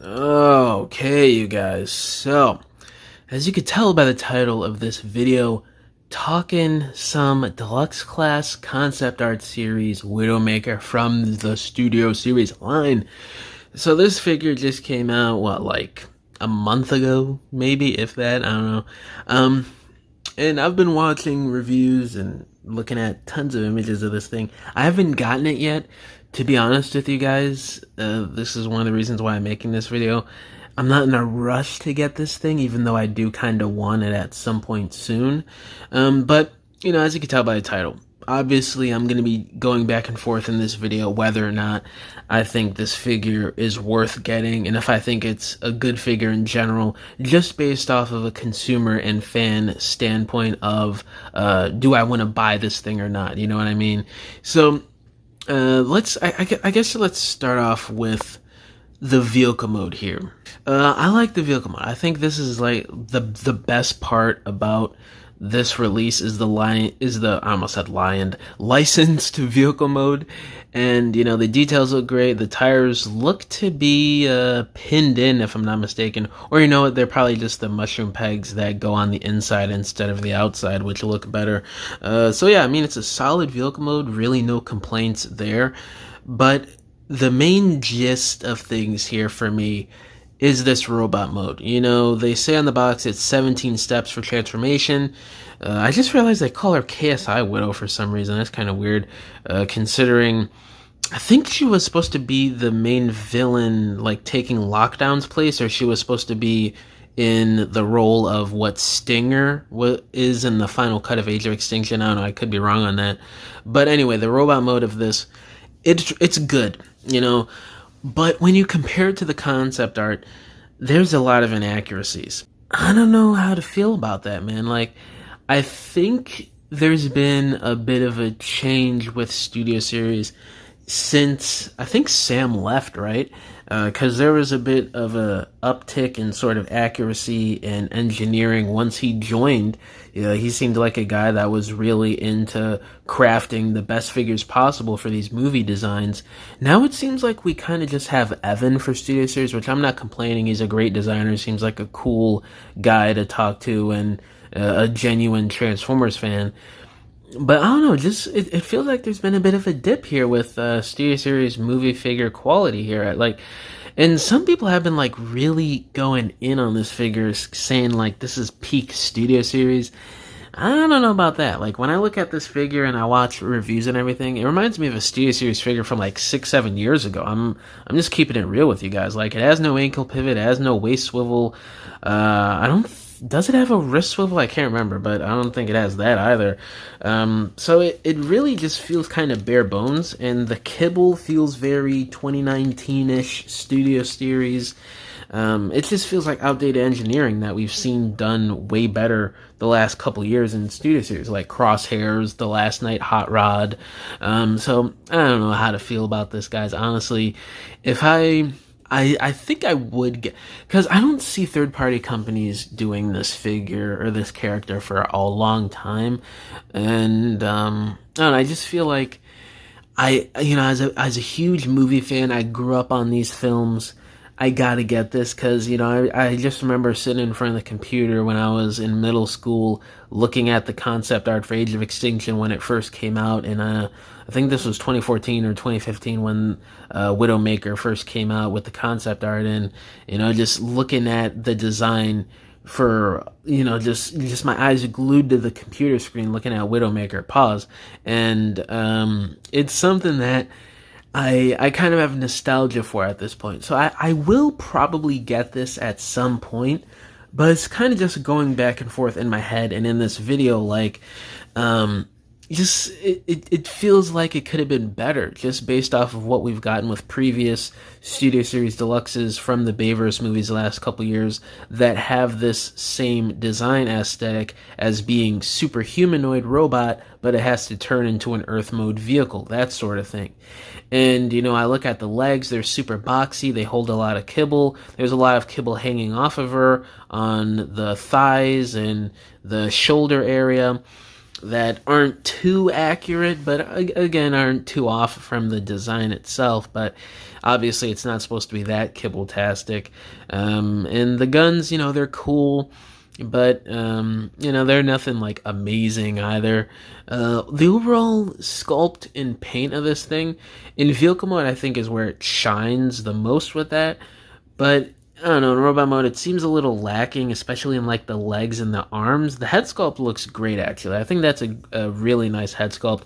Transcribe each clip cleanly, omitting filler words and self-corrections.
Okay, you guys. So, as you could tell by the title of this video, talking some deluxe class concept art series Widowmaker from the Studio Series line. So this figure just came out, what, like a month ago, maybe, if that, I don't know. And I've been watching reviews and looking at tons of images of this thing. I haven't gotten it yet. To be honest with you guys, this is one of the reasons why I'm making this video. I'm not in a rush to get this thing, even though I do kind of want it at some point soon. But, you know, as you can tell by the title, obviously I'm going to be going back and forth in this video whether or not I think this figure is worth getting, and if I think it's a good figure in general, just based off of a consumer and fan standpoint of, do I want to buy this thing or not, you know what I mean? So, I guess let's start off with the vehicle mode here. I like the vehicle mode. I think this is like the best part about this release is I almost said licensed vehicle mode. And, you know, the details look great. The tires look to be pinned in, if I'm not mistaken. Or, you know what, they're probably just the mushroom pegs that go on the inside instead of the outside, which look better. So, yeah, I mean, it's a solid vehicle mode. Really no complaints there. But the main gist of things here for me is this robot mode. You know, they say on the box it's 17 steps for transformation. I just realized they call her KSI Widow for some reason. That's kind of weird, considering I think she was supposed to be the main villain, like taking Lockdown's place, or she was supposed to be in the role of what Stinger is in the final cut of Age of Extinction. I don't know, I could be wrong on that. But anyway, the robot mode of this, it's good, you know, but when you compare it to the concept art, there's a lot of inaccuracies. I don't know how to feel about that, man. Like, I think there's been a bit of a change with Studio Series since, I think Sam left, right? Because there was a bit of a uptick in sort of accuracy and engineering once he joined. You know, he seemed like a guy that was really into crafting the best figures possible for these movie designs. Now it seems like we kind of just have Evan for Studio Series, which I'm not complaining. He's a great designer. Seems like a cool guy to talk to and a genuine Transformers fan. But I don't know, just it feels like there's been a bit of a dip here with Studio Series movie figure quality here. And some people have been like really going in on this figure, saying like this is peak Studio Series. I don't know about that. Like, when I look at this figure and I watch reviews and everything, it reminds me of a Studio Series figure from like 6-7 years ago. I'm just keeping it real with you guys. Like, it has no ankle pivot, it has no waist swivel. Does it have a wrist swivel? I can't remember, but I don't think it has that either. So it really just feels kind of bare bones, and the kibble feels very 2019-ish Studio Series. It just feels like outdated engineering that we've seen done way better the last couple years in Studio Series, like Crosshairs, The Last Night Hot Rod. So I don't know how to feel about this, guys. Honestly, if I think I would get, because I don't see third-party companies doing this figure or this character for a long time, and I don't know, I just feel like you know, as a huge movie fan, I grew up on these films. I gotta get this because, you know, I just remember sitting in front of the computer when I was in middle school looking at the concept art for Age of Extinction when it first came out, and I think this was 2014 or 2015 when Widowmaker first came out with the concept art, and, you know, just looking at the design for, you know, just my eyes glued to the computer screen looking at Widowmaker, pause, and it's something that I kind of have nostalgia for at this point. So I will probably get this at some point, but it's kind of just going back and forth in my head and in this video, like, just it feels like it could have been better just based off of what we've gotten with previous Studio Series Deluxes from the Bayverse movies the last couple years that have this same design aesthetic as being super humanoid robot, but it has to turn into an Earth mode vehicle, that sort of thing. And, you know, I look at the legs, they're super boxy, they hold a lot of kibble. There's a lot of kibble hanging off of her on the thighs and the shoulder area. that aren't too accurate, but again, aren't too off from the design itself. But obviously, it's not supposed to be that kibble-tastic. And the guns, they're cool, but they're nothing like amazing either. The overall sculpt and paint of this thing in vehicle mode, I think, is where it shines the most with that. But I don't know, in robot mode, it seems a little lacking, especially in like the legs and the arms. The head sculpt looks great, actually. I think that's a really nice head sculpt,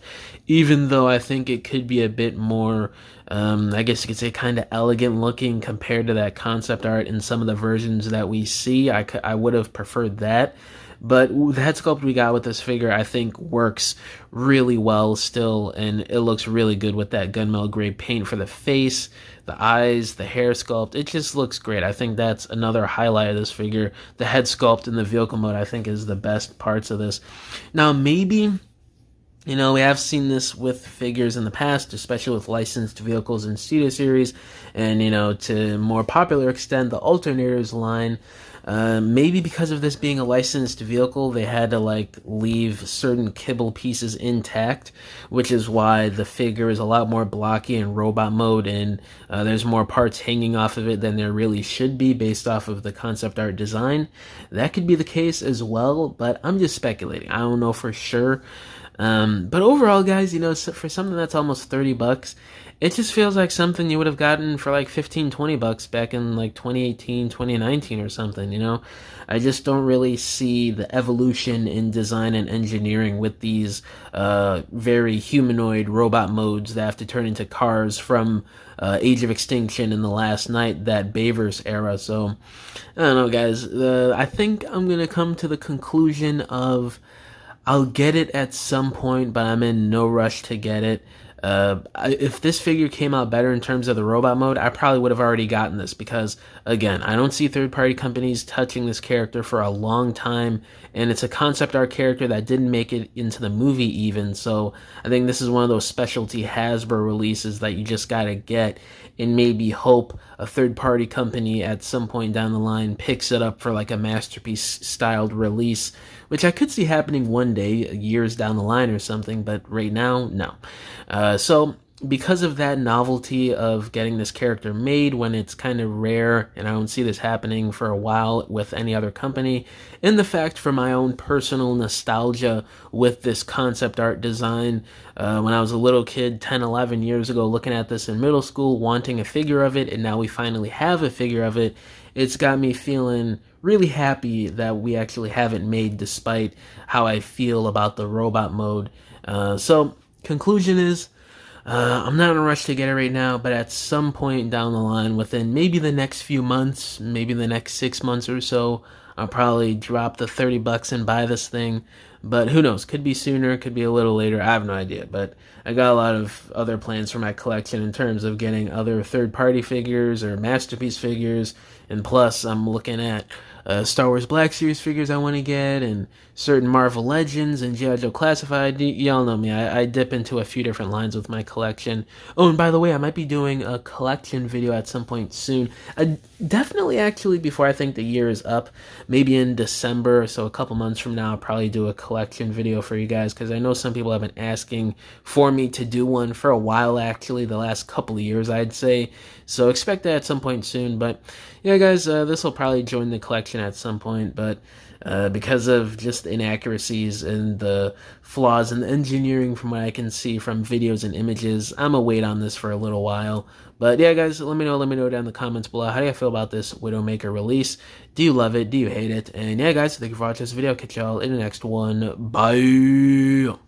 even though I think it could be a bit more, I guess you could say, kind of elegant looking compared to that concept art in some of the versions that we see. I would have preferred that. But the head sculpt we got with this figure, I think, works really well still, and it looks really good with that gunmetal gray paint for the face, the eyes, the hair sculpt. It just looks great. I think that's another highlight of this figure. The head sculpt in the vehicle mode, I think, is the best parts of this. Now, maybe, we have seen this with figures in the past, especially with licensed vehicles in Studio Series, and, to more popular extent, the Alternators line. Maybe because of this being a licensed vehicle, they had to leave certain kibble pieces intact, which is why the figure is a lot more blocky in robot mode, and there's more parts hanging off of it than there really should be based off of the concept art design. That could be the case as well, but I'm just speculating. I don't know for sure. But overall, guys, for something that's almost $30, it just feels like something you would have gotten for like 15, 20 bucks back in like 2018, 2019 or something, I just don't really see the evolution in design and engineering with these very humanoid robot modes that have to turn into cars from Age of Extinction in the Last Night, that Bayverse era. So, I don't know, guys. I think I'm going to come to the conclusion of I'll get it at some point, but I'm in no rush to get it. If this figure came out better in terms of the robot mode, I probably would have already gotten this because, again, I don't see third-party companies touching this character for a long time, and it's a concept art character that didn't make it into the movie even, so I think this is one of those specialty Hasbro releases that you just gotta get and maybe hope a third-party company at some point down the line picks it up for like a masterpiece-styled release, which I could see happening one day, years down the line or something, but right now, no. So because of that novelty of getting this character made when it's kind of rare, and I don't see this happening for a while with any other company, and the fact for my own personal nostalgia with this concept art design, when I was a little kid 10, 11 years ago looking at this in middle school, wanting a figure of it, and now we finally have a figure of it, it's got me feeling really happy that we actually have it made despite how I feel about the robot mode. So conclusion is, I'm not in a rush to get it right now, but at some point down the line, within maybe the next few months, maybe the next 6 months or so, I'll probably drop the $30 and buy this thing. But who knows? Could be sooner, could be a little later. I have no idea. But I got a lot of other plans for my collection in terms of getting other third-party figures or masterpiece figures. And plus, I'm looking at Star Wars Black Series figures I want to get, and certain Marvel Legends and G.I. Joe Classified. Y'all know me. I dip into a few different lines with my collection. Oh, and by the way, I might be doing a collection video at some point soon. Definitely, actually, before I think the year is up. Maybe in December, so a couple months from now, I'll probably do a collection video for you guys, because I know some people have been asking for me to do one for a while, actually, the last couple of years, I'd say. So expect that at some point soon. But yeah, guys, this will probably join the collection at some point, but because of just inaccuracies and the flaws in the engineering from what I can see from videos and images, I'm gonna wait on this for a little while. But yeah, guys, let me know down in the comments below. How do you feel about this Widowmaker release? Do you love it? Do you hate it? And yeah, guys, thank you for watching this video. Catch y'all in the next one. Bye!